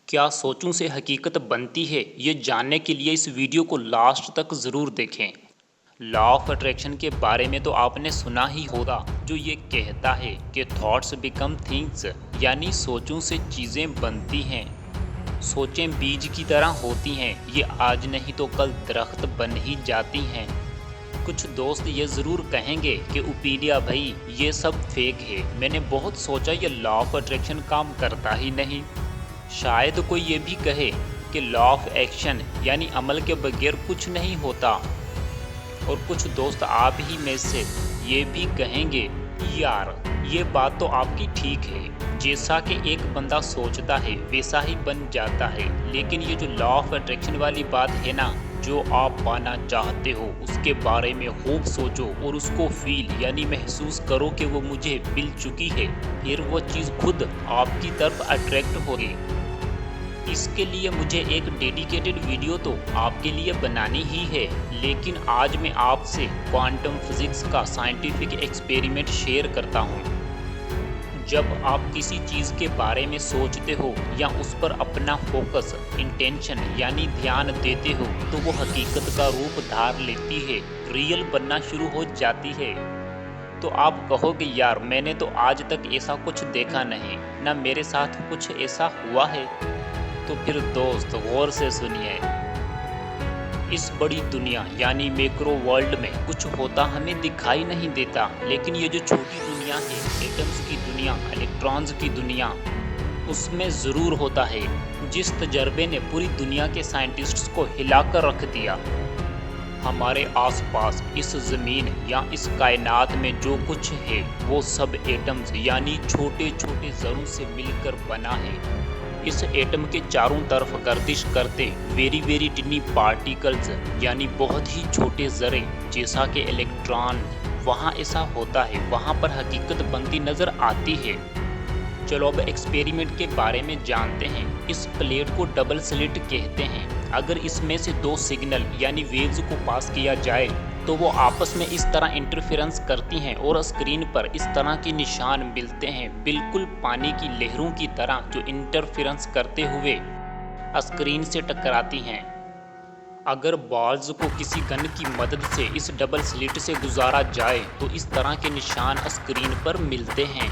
क्या सोचों से हकीकत बनती है, ये जानने के लिए इस वीडियो को लास्ट तक ज़रूर देखें। लॉ ऑफ अट्रैक्शन के बारे में तो आपने सुना ही होगा, जो ये कहता है कि थॉट्स बिकम थिंग्स, यानी सोचों से चीज़ें बनती हैं। सोचें बीज की तरह होती हैं, ये आज नहीं तो कल दरख्त बन ही जाती हैं। कुछ दोस्त ये ज़रूर कहेंगे कि उपिडिया भाई ये सब फेक है, मैंने बहुत सोचा ये लॉ ऑफ अट्रैक्शन काम करता ही नहीं। शायद कोई ये भी कहे कि लॉ ऑफ एक्शन यानी अमल के बगैर कुछ नहीं होता। और कुछ दोस्त आप ही में से ये भी कहेंगे यार ये बात तो आपकी ठीक है, जैसा कि एक बंदा सोचता है वैसा ही बन जाता है। लेकिन ये जो लॉ ऑफ अट्रैक्शन वाली बात है ना, जो आप पाना चाहते हो उसके बारे में खूब सोचो और उसको फील यानी महसूस करो कि वो मुझे मिल चुकी है, फिर वो चीज़ खुद आपकी तरफ अट्रैक्ट होगी। इसके लिए मुझे एक डेडिकेटेड वीडियो तो आपके लिए बनानी ही है, लेकिन आज मैं आपसे क्वांटम फिजिक्स का साइंटिफिक एक्सपेरिमेंट शेयर करता हूँ। जब आप किसी चीज़ के बारे में सोचते हो या उस पर अपना फोकस इंटेंशन यानी ध्यान देते हो तो वो हकीकत का रूप धार लेती है, रियल बनना शुरू हो जाती है। तो आप कहोगे यार मैंने तो आज तक ऐसा कुछ देखा नहीं, ना मेरे साथ कुछ ऐसा हुआ है। तो फिर दोस्त गौर से सुनिए, इस बड़ी दुनिया यानी मैक्रो वर्ल्ड में कुछ होता हमें दिखाई नहीं देता, लेकिन ये जो छोटी दुनिया है, एटम्स की दुनिया, इलेक्ट्रॉन्स की दुनिया, उसमें ज़रूर होता है। जिस तजर्बे ने पूरी दुनिया के साइंटिस्ट्स को हिलाकर रख दिया। हमारे आसपास इस ज़मीन या इस कायनात में जो कुछ है वो सब एटम्स यानी छोटे छोटे ज़रों से मिलकर बना है। इस एटम के चारों तरफ गर्दिश करते वेरी वेरी टिनी पार्टिकल्स यानी बहुत ही छोटे ज़रे जैसा कि इलेक्ट्रॉन, वहाँ ऐसा होता है, वहाँ पर हकीकत बनती नज़र आती है। चलो अब एक्सपेरिमेंट के बारे में जानते हैं। इस प्लेट को डबल स्लिट कहते हैं। अगर इसमें से दो सिग्नल यानी वेव्स को पास किया जाए तो वो आपस में इस तरह इंटरफेरेंस करती हैं और स्क्रीन पर इस तरह के निशान मिलते हैं, बिल्कुल पानी की लहरों की तरह, जो इंटरफेरेंस करते हुए स्क्रीन से टकराती हैं। अगर बॉल्स को किसी गन की मदद से इस डबल स्लिट से गुजारा जाए तो इस तरह के निशान स्क्रीन पर मिलते हैं।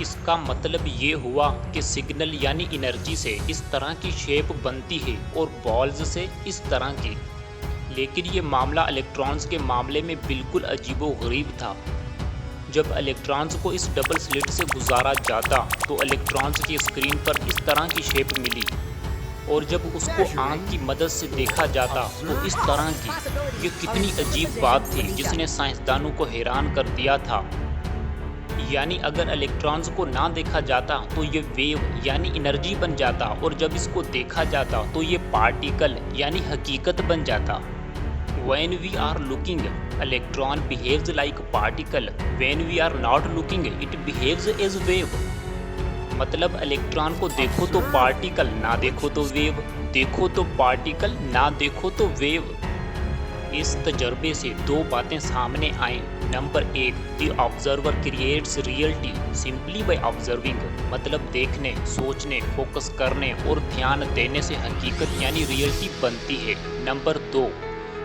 इसका मतलब ये हुआ कि सिग्नल यानी एनर्जी से इस तरह की शेप बनती है और बॉल्स से इस तरह की। लेकिन ये मामला इलेक्ट्रॉन्स के मामले में बिल्कुल अजीबोगरीब था। जब इलेक्ट्रॉन्स को इस डबल स्लिट से गुजारा जाता तो इलेक्ट्रॉन्स की स्क्रीन पर इस तरह की शेप मिली, और जब उसको आंख की मदद से देखा जाता तो इस तरह की। ये कितनी अजीब बात थी जिसने साइंसदानों को हैरान कर दिया था। यानी अगर इलेक्ट्रॉन्स को ना देखा जाता तो ये वेव यानी एनर्जी बन जाता, और जब इसको देखा जाता तो ये पार्टिकल यानी हकीकत बन जाता। When we are looking, electron behaves like particle. When we are not looking, it behaves as wave. मतलब इलेक्ट्रॉन को देखो तो पार्टिकल, ना देखो तो वेव, देखो तो पार्टिकल, ना देखो तो वेव। इस तजर्बे से दो बातें सामने आई। Number 1, the observer creates reality simply by observing, मतलब देखने, सोचने, फोकस करने और ध्यान देने से हकीकत यानी रियलिटी बनती है। Number 2,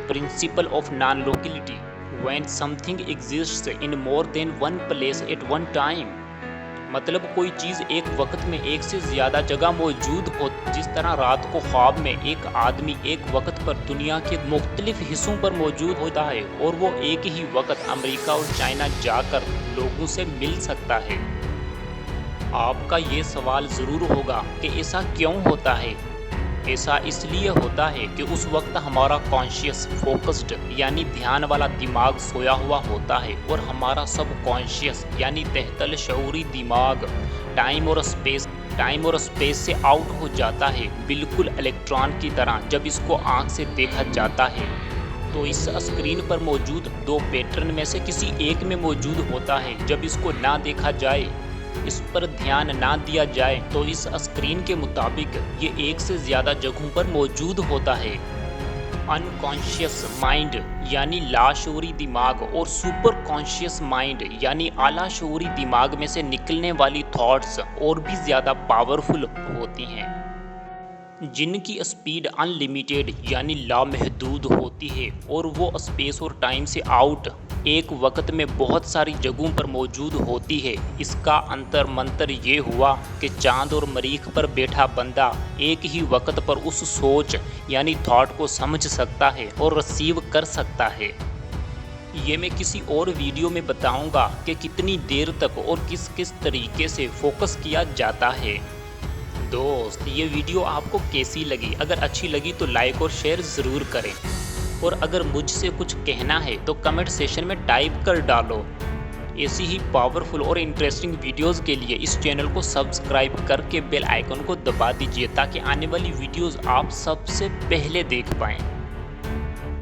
principle of non locality, when something exists in more than one place at one time, मतलब कोई चीज़ एक वक्त में एक से ज़्यादा जगह मौजूद हो। जिस तरह रात को ख्वाब में एक आदमी एक वक्त पर दुनिया के मुख्तलिफ हिस्सों पर मौजूद होता है और वो एक ही वक्त अमेरिका और चाइना जाकर लोगों से मिल सकता है। आपका ये सवाल ज़रूर होगा कि ऐसा क्यों होता है। ऐसा इसलिए होता है कि उस वक्त हमारा कॉन्शियस फोकस्ड यानी ध्यान वाला दिमाग सोया हुआ होता है, और हमारा सब कॉन्शियस यानी तहतल शऊरी दिमाग टाइम और स्पेस से आउट हो जाता है, बिल्कुल इलेक्ट्रॉन की तरह। जब इसको आँख से देखा जाता है तो इस स्क्रीन पर मौजूद दो पैटर्न में से किसी एक में मौजूद होता है। जब इसको ना देखा जाए, इस पर ध्यान ना दिया जाए तो इस स्क्रीन के मुताबिक ये एक से ज़्यादा जगहों पर मौजूद होता है। अनकॉन्शियस माइंड यानी लाशऊरी दिमाग और सुपर कॉन्शियस माइंड यानी आला शऊरी दिमाग में से निकलने वाली थॉट्स और भी ज़्यादा पावरफुल होती हैं। जिनकी स्पीड अनलिमिटेड यानी लामहदूद होती है और वो स्पेस और टाइम से आउट एक वक्त में बहुत सारी जगहों पर मौजूद होती है। इसका अंतर मंतर ये हुआ कि चांद और मरीख पर बैठा बंदा एक ही वक्त पर उस सोच यानी थॉट को समझ सकता है और रिसीव कर सकता है। ये मैं किसी और वीडियो में बताऊंगा कि कितनी देर तक और किस किस तरीके से फोकस किया जाता है। दोस्त, ये वीडियो आपको कैसी लगी? अगर अच्छी लगी तो लाइक और शेयर ज़रूर करें, और अगर मुझसे कुछ कहना है तो कमेंट सेशन में टाइप कर डालो। ऐसी ही पावरफुल और इंटरेस्टिंग वीडियोस के लिए इस चैनल को सब्सक्राइब करके बेल आइकन को दबा दीजिए ताकि आने वाली वीडियोस आप सबसे पहले देख पाएँ।